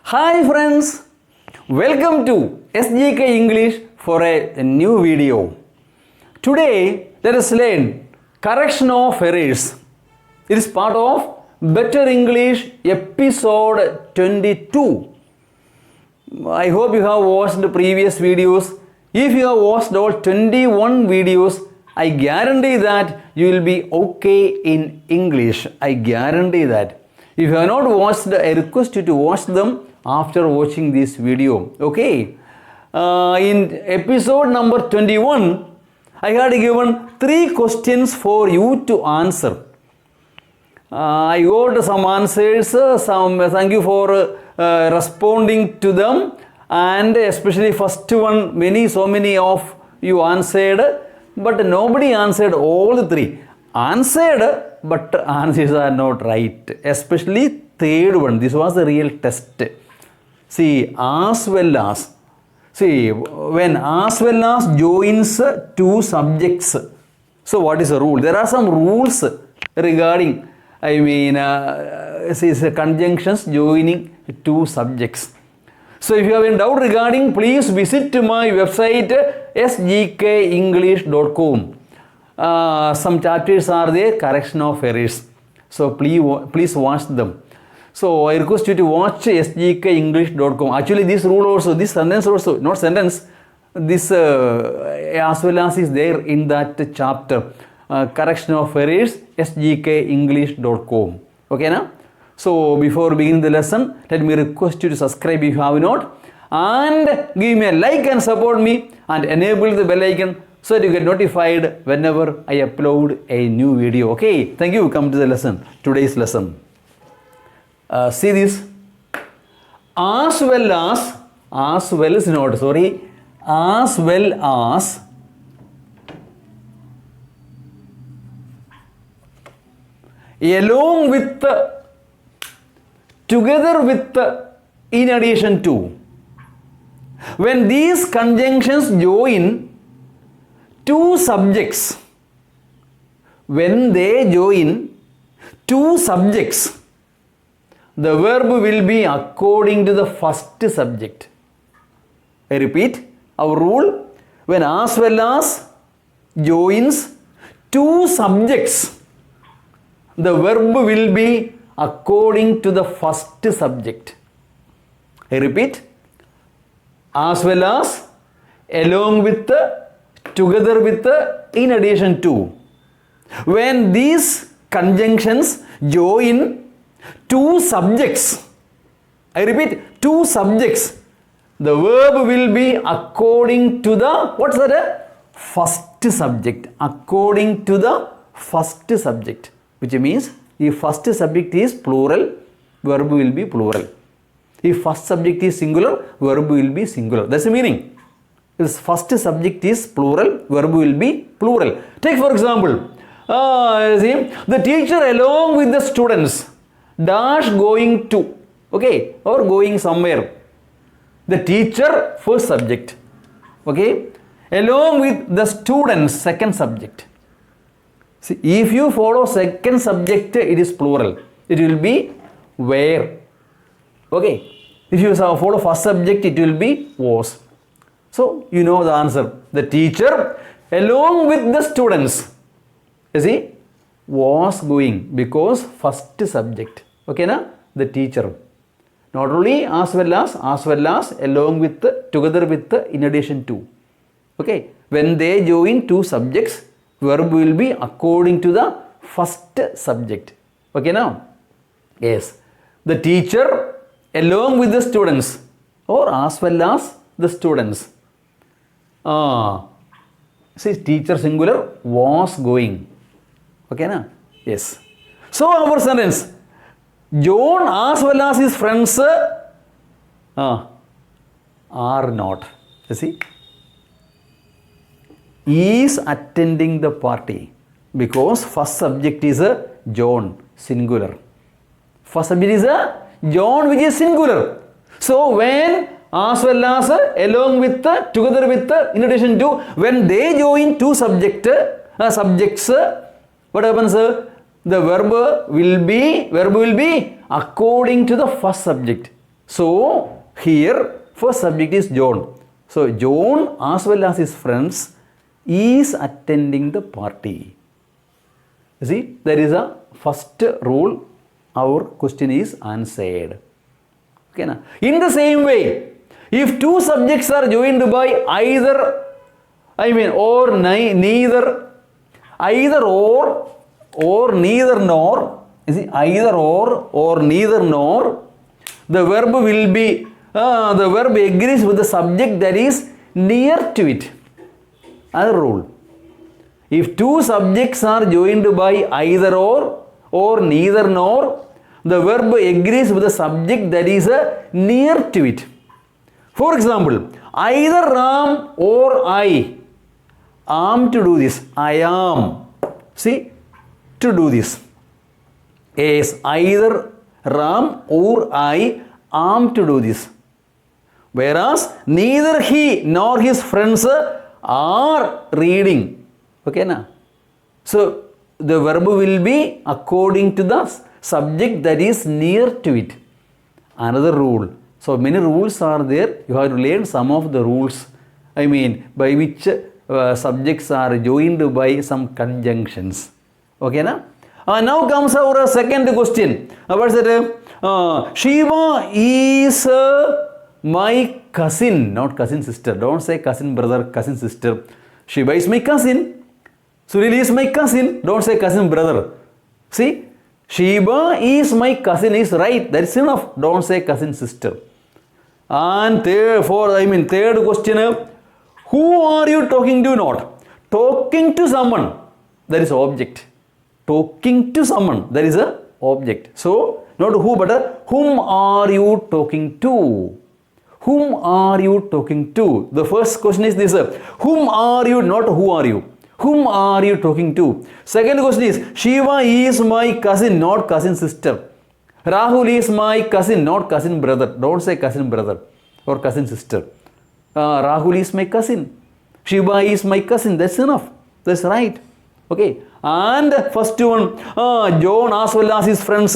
Hi friends, welcome to SGK English for a new video. Today let us learn correction of errors. It is part of Better English episode 22. I hope you have watched the previous videos. If you have watched all 21 videos, I guarantee that you will be okay in English. I guarantee that. If you have not watched, I request you to watch them after watching this video. Okay. In episode number 21, I had given 3 questions for you to answer. I got some answers. Thank you for responding to them, and especially first one, so many of you answered, but nobody answered all the 3. Answered, but answers are not right. Especially third one. This was the real test. See, as well as. See, when as well as joins 2 subjects. So what is the rule? There are some rules regarding, conjunctions joining 2 subjects. So if you have any doubt regarding, please visit my website sgkenglish.com. Some chapters are there, correction of errors. So please watch them. So I request you to watch sgkenglish.com. Actually this rule also, this sentence also, not sentence, this as well as is there in that chapter. Correction of errors, sgkenglish.com. Okay now? So before beginning the lesson, let me request you to subscribe if you have not, and give me a like and support me, and enable the bell icon so that you get notified whenever I upload a new video. Okay, thank you. Come to the lesson, today's lesson. See this. As well as along with, together with, in addition to. When these conjunctions join 2 subjects, when they join 2 subjects, the verb will be according to the first subject. I repeat, our rule, when as well as joins 2 subjects, the verb will be according to the first subject. I repeat, as well as, along with, together with, in addition to. When these conjunctions join 2 subjects, I repeat, 2 subjects, the verb will be according to the, what's that? First subject. According to the first subject. Which means, if first subject is plural, verb will be plural. If first subject is singular, verb will be singular. That's the meaning. If first subject is plural, verb will be plural. Take for example, the teacher along with the students dash going to, okay, or going somewhere. The teacher, first subject, okay, along with the students, second subject. See, if you follow second subject, it is plural. It will be where. Okay. If you follow first subject, it will be was. So, you know the answer. The teacher along with the students, you see, was going, because first subject. Okay, na? The teacher. Not only as well as, along with, together with, in addition to. Okay. When they join 2 subjects, verb will be according to the first subject. Okay now? Yes. The teacher along with the students, or as well as the students. See, teacher singular, was going. Okay na? Yes. So our sentence, John as well as his friends are not. You see? Is attending the party, because first subject is a John, singular. First subject is a John, which is singular. So when as well as, along with, together with, in addition to, when they join 2 subjects, what happens? The verb will be according to the first subject. So here first subject is John. So John as well as his friends is attending the party. You see, there is a first rule. Our question is answered. Okay, na? In the same way, if two subjects are joined by either, or neither, either or neither nor, you see, either or neither nor, the verb will be, the verb agrees with the subject that is near to it. Another rule. If two subjects are joined by either or neither nor, the verb agrees with the subject that is near to it. For example, either Ram or I am to do this. I am, see, to do this. Yes, either Ram or I am to do this. Whereas neither he nor his friends are reading. Okay, na? So the verb will be according to the subject that is near to it. Another rule. So many rules are there. You have to learn some of the rules. By which subjects are joined by some conjunctions. Okay, na? Now comes our second question. What is it? Shiva is my cousin, not cousin sister. Don't say cousin brother, cousin sister. Shiva is my cousin. Suril is my cousin. Don't say cousin brother. See, Shiva is my cousin is right. That is enough. Don't say cousin sister. And third question. Who are you talking to? Not talking to someone. That is object. Talking to someone. That is a object. So not who, but whom are you talking to? Whom are you talking to? The first question is this. Whom are you? Not who are you. Whom are you talking to? Second question is Shiva is my cousin, not cousin sister. Rahul is my cousin, not cousin brother. Don't say cousin brother or cousin sister. Rahul is my cousin. Shiva is my cousin. That's enough. That's right. Okay. And first one, John as well as his friends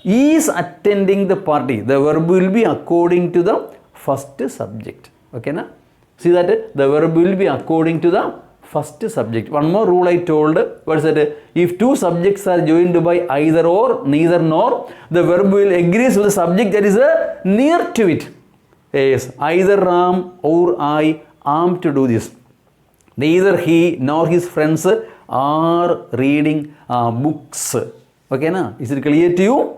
is attending the party. The verb will be according to the first subject. Okay, na? See that the verb will be according to the first subject. One more rule I told. What is that? If two subjects are joined by either or, neither nor, the verb will agree with the subject that is near to it. Yes, either Ram or I am to do this. Neither he nor his friends are reading books. Okay, na? Is it clear to you?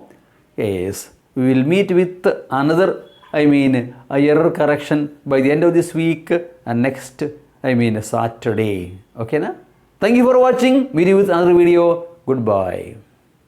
Yes. We will meet with another, error correction by the end of this week and next, Saturday. Okay, na? Thank you for watching. Meet you with another video. Goodbye.